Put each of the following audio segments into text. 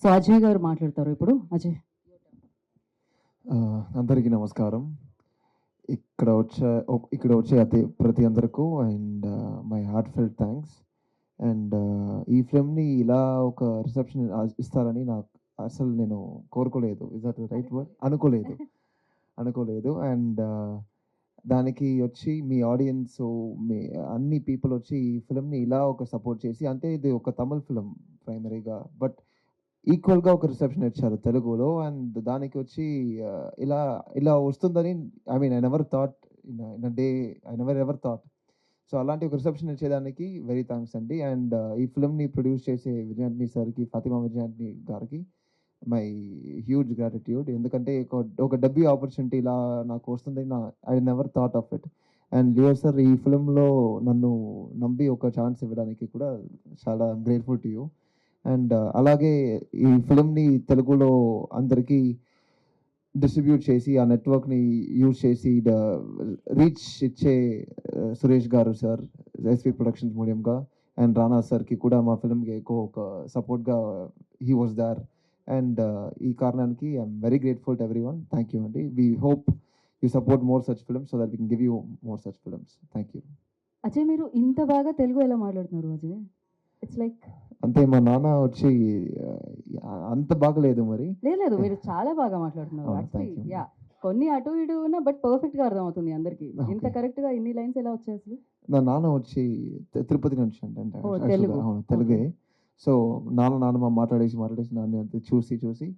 So Ajay గారు మాట్లాడతారు ఇప్పుడు. అజయ్. అందరికీ నమస్కారం. ఇక్కడ వచ్చే ప్రతి అందరికీ and my heartfelt thanks. And ఈ ఫిల్మ్‌ని ఇలా ఒక రిసెప్షన్ ఇస్తారని అసలు నేను కోరుకోలేదు. Is that the right word? అనుకోలేదు. అండ్ దానికి వచ్చి మీ ఆడియన్సు, మీ అన్ని పీపుల్ వచ్చి ఈ ఫిల్మ్‌ని ఇలా ఒక సపోర్ట్ చేసి, అంటే ఇది ఒక తమిళ్ ఫిల్మ్ ప్రైమరీగా, బట్ ఈక్వల్‌గా ఒక రిసెప్షన్ ఇచ్చారు తెలుగులో. అండ్ దానికి వచ్చి ఇలా ఇలా వస్తుందని I mean I never thought in a day, I never ever thought. So అలాంటి ఒక రిసెప్షన్ ఇచ్చేదానికి వెరీ థాంక్స్ అండి. అండ్ ఈ ఫిల్మ్‌ని ప్రొడ్యూస్ చేసే విజయాంటిని సార్‌కి, ఫాతిమా విజయాంటిని గారికి మై హ్యూజ్ గ్రాటిట్యూడ్. ఎందుకంటే ఒక డెబ్యూ ఆపర్చునిటీ ఇలా నాకు వస్తుందని I never thought of it. And Leo sir ఈ ఫిల్మ్‌లో నన్ను నమ్మి ఒక ఛాన్స్ ఇవ్వడానికి కూడా చాలా గ్రేట్‌ఫుల్ టు యూ. అండ్ అలాగే ఈ ఫిల్మ్‌ని తెలుగులో అందరికీ డిస్ట్రిబ్యూట్ చేసి, ఆ నెట్వర్క్‌ని యూజ్ చేసి రీచ్ ఇచ్చే సురేష్ గారు సార్, ఎస్‌వి ప్రొడక్షన్స్ మూల్యంగా, అండ్ రానా సార్‌కి కూడా మా ఫిల్మ్‌కి ఎక్కువ ఒక సపోర్ట్‌గా హీ వాస్ దేర్. అండ్ ఈ కారణానికి I'm very grateful to everyone. Thank you అండి. We hope you support more such films so that we can give you more such films. Thank you. Ajay మీరు ఇంత బాగా తెలుగు ఎలా మాట్లాడుతున్నారు అజయ్? ఇట్స్ లైక్ అంటే మా నాన్న వచ్చి అంత బాగలేదు మరి. లేదు మీరు చాలా బాగా మాట్లాడుతున్నారు. అవును. Actually thank you. యాహ్! కొన్ని అటు ఇటు ఉన్నా బట్ పర్ఫెక్ట్‌గా అర్థమవుతుంది అందరికి. ఇంత ఓకే. కరెక్ట్‌గా ఇన్ని లైన్స్ ఎలా వచ్చాయి అసలు? నా నాన్న వచ్చి తిరుపతి నుంచి అండి. అంటే ఓహ్! యాక్చువల్‌గా తెలుగు. అవును. తెలుగే. ఓకే. సో నాన్నమ్మ మాట్లాడేసి నన్ను అంతే చూసి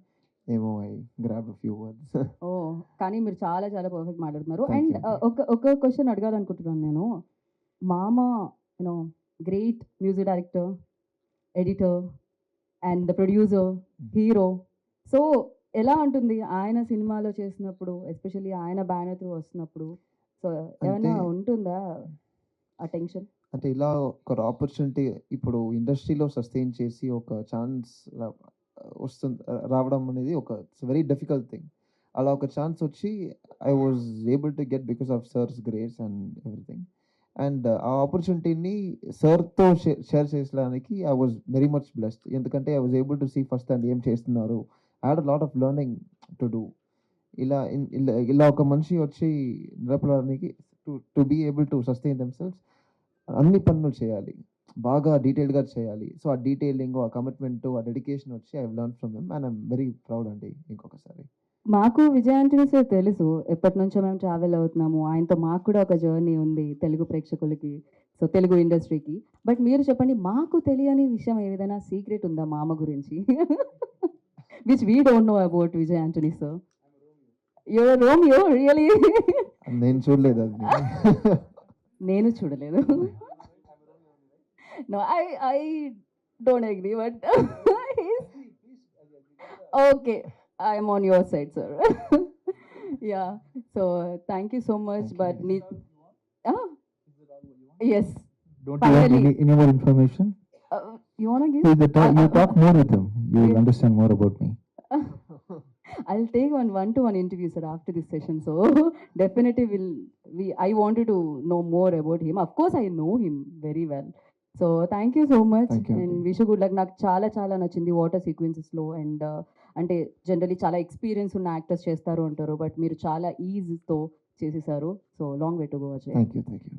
ఏమో I grabbed a few words. Oh! కానీ మీరు చాలా చాలా పర్ఫెక్ట్ మాట్లాడుతున్నారు. థ్యాంక్ అండ్ యూ అండి. ఒక క్వెషన్ అడగాలనుకుంటున్నాను నేను. మామ you know great music director, editor and the producer, hero. So ఎలా ఉంటుంది ఆయన సినిమాలో చేసినప్పుడు, ఎస్పెషల్లీ ఆయన బ్యానర్ త్రూ వస్తున్నప్పుడు? సో అంటే ఏమన్నా ఉంటుందా ఆ టెన్షన్? అంటే ఇలా ఒక ఆపర్చునిటీ ఇప్పుడు ఇండస్ట్రీలో సస్టైన్ చేసి ఒక ఛాన్స్ ర వస్తుంది రావడం అనేది ఇట్స్ వెరీ డిఫికల్ట్ థింగ్. అలా ఒక ఛాన్స్ వచ్చి I was able to get because of sir's grace and everything. And ఆ ఆపర్చునిటీని సార్‌తో షేర్ చేసడానికి I was very much blessed. ఎందుకంటే I was able to see first hand ఏం చేస్తున్నారు. I had a lot of learning to do. ఇలా ఒక మనిషి వచ్చి నిలబడడానికి to to be able to sustain themselves అన్ని పనులు చేయాలి. బాగా డీటెయిల్డ్‌గా చేయాలి. సో ఆ డీటెయిలింగ్, ఆ కమిట్మెంట్, ఆ డెడికేషన్ వచ్చి I have learned from him and I am very proud అండి ఇంకొకసారి. మాకు విజయ్ ఆంటనీ సార్ తెలుసు. ఎప్పటినుంచో మేము ట్రావెల్ అవుతున్నాము. ఆయనతో మాకు కూడా ఒక జర్నీ ఉంది తెలుగు ప్రేక్షకులకి. సో తెలుగు ఇండస్ట్రీకి. బట్ మీరు చెప్పండి మాకు తెలియని విషయం ఏదైనా సీక్రెట్ ఉందా మామ గురించి? Which we don't know about Vijay Antony sir. You are Romeo really? నేను చూడలేదు అది. నేను చూడలేదు. No I don't agree but okay. I am on your side sir. Yeah! So thank you so much but ah! Yes. Don't you want Finally. any more information? You wanna give? You talk more with him. You will understand more about me. I'll take one-to-one interview, sir, after this session. So definitely I wanted to know more about him. Of course, I know him very well. So thank you so much. Thank you. And wish you good luck. నాకు చాలా చాలా నచ్చింది water సీక్వెన్సెస్‌లో and అంటే generally చాలా experience ఉన్న actors చేస్తారు అంటారు. But మీరు చాలా ఈజ్‌తో చేసేసారు. So long way to go Ajay. Thank you.